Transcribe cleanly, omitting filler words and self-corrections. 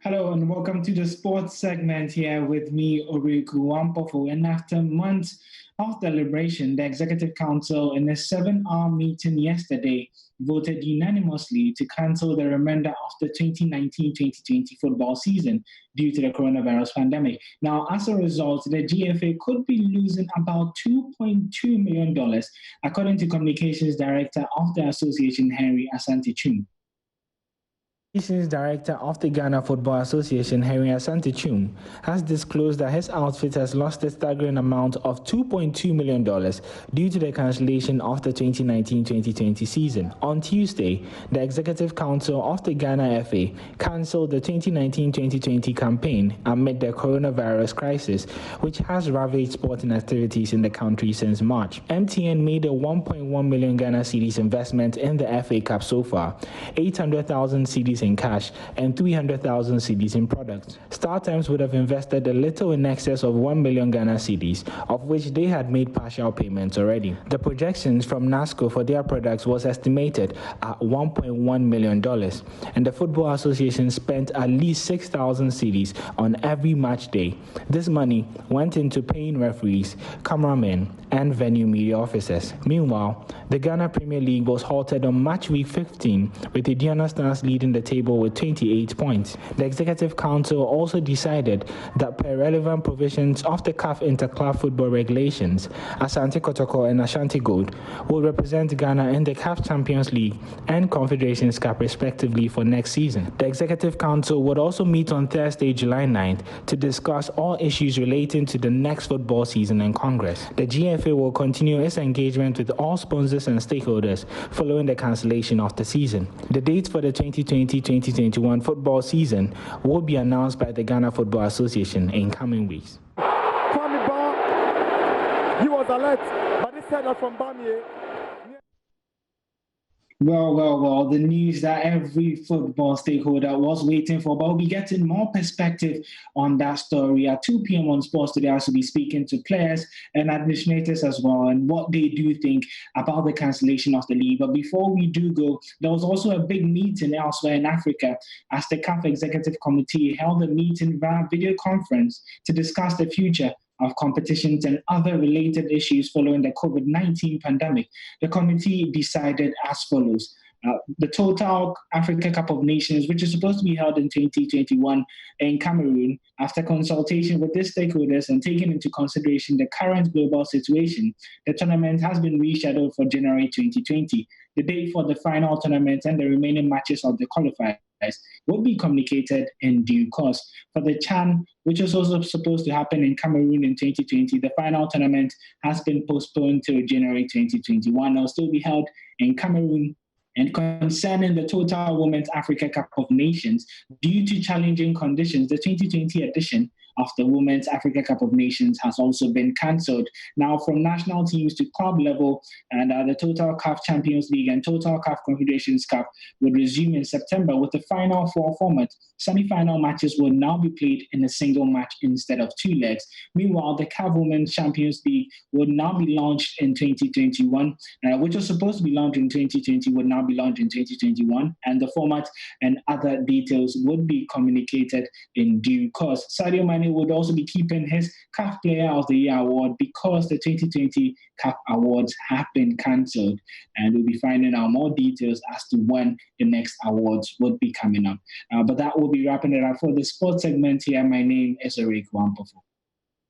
Hello and welcome to the sports segment here with me, Oriku Wampofo. And after months of deliberation, the Executive Council, in a 7-hour meeting yesterday, voted unanimously to cancel the remainder of the 2019-2020 football season due to the coronavirus pandemic. Now, as a result, the GFA could be losing about $2.2 million, according to Communications Director of the Association, Henry Asante-Chum. Communications Director of the Ghana Football Association, Henry Asante-Chum, has disclosed that his outfit has lost a staggering amount of $2.2 million due to the cancellation of the 2019-2020 season. On Tuesday, the Executive Council of the Ghana FA cancelled the 2019-2020 campaign amid the coronavirus crisis, which has ravaged sporting activities in the country since March. MTN made a 1.1 million Ghana cedis investment in the FA Cup so far, 800,000 cedis in cash and 300,000 cedis in products. StarTimes would have invested a little in excess of 1 million Ghana cedis, of which they had made partial payments already. The projections from NASCO for their products was estimated at $1.1 million, and the Football Association spent at least 6,000 cedis on every match day. This money went into paying referees, cameramen, and venue media officers. Meanwhile, the Ghana Premier League was halted on match week 15, with the Indiana Stars leading the table with 28 points. The Executive Council also decided that per relevant provisions of the CAF Interclub football regulations, Asante Kotoko and Ashanti Gold will represent Ghana in the CAF Champions League and Confederations Cup respectively for next season. The Executive Council would also meet on Thursday, July 9th to discuss all issues relating to the next football season in Congress. The GFA will continue its engagement with all sponsors and stakeholders following the cancellation of the season. The date for the 2020-2021 football season will be announced by the Ghana Football Association in coming weeks. Kwame Bar, he was alert, but this header from Bamier. Well, the news that every football stakeholder was waiting for, but we'll be getting more perspective on that story at 2 p.m. on Sports today. I will be speaking to players and administrators as well and what they do think about the cancellation of the league. But before we do go, there was also a big meeting elsewhere in Africa as the CAF Executive Committee held a meeting via video conference to discuss the future of competitions and other related issues following the COVID-19 pandemic. The committee decided as follows. The Total Africa Cup of Nations, which is supposed to be held in 2021 in Cameroon, after consultation with the stakeholders and taking into consideration the current global situation, the tournament has been rescheduled for January 2020. The date for the final tournament and the remaining matches of the qualifiers will be communicated in due course. For the CHAN, which is also supposed to happen in Cameroon in 2020, the final tournament has been postponed to January 2021. It will still be held in Cameroon. And concerning the Total Women's Africa Cup of Nations, due to challenging conditions, the 2020 edition of the Women's Africa Cup of Nations has also been cancelled. Now, from national teams to club level, and the Total CAF Champions League and Total CAF Confederations Cup would resume in September with the final four format. Semi-final matches will now be played in a single match instead of two legs. Meanwhile, the CAF Women's Champions League would now be launched in 2021, which was supposed to be launched in 2020, would now be launched in 2021, and the format and other details would be communicated in due course. Sadio Mane would also be keeping his CAF Player of the Year award because the 2020 CAF awards have been cancelled, and we'll be finding out more details as to when the next awards would be coming up. But that will be wrapping it up for the sports segment here. My name is Eric Wampofo.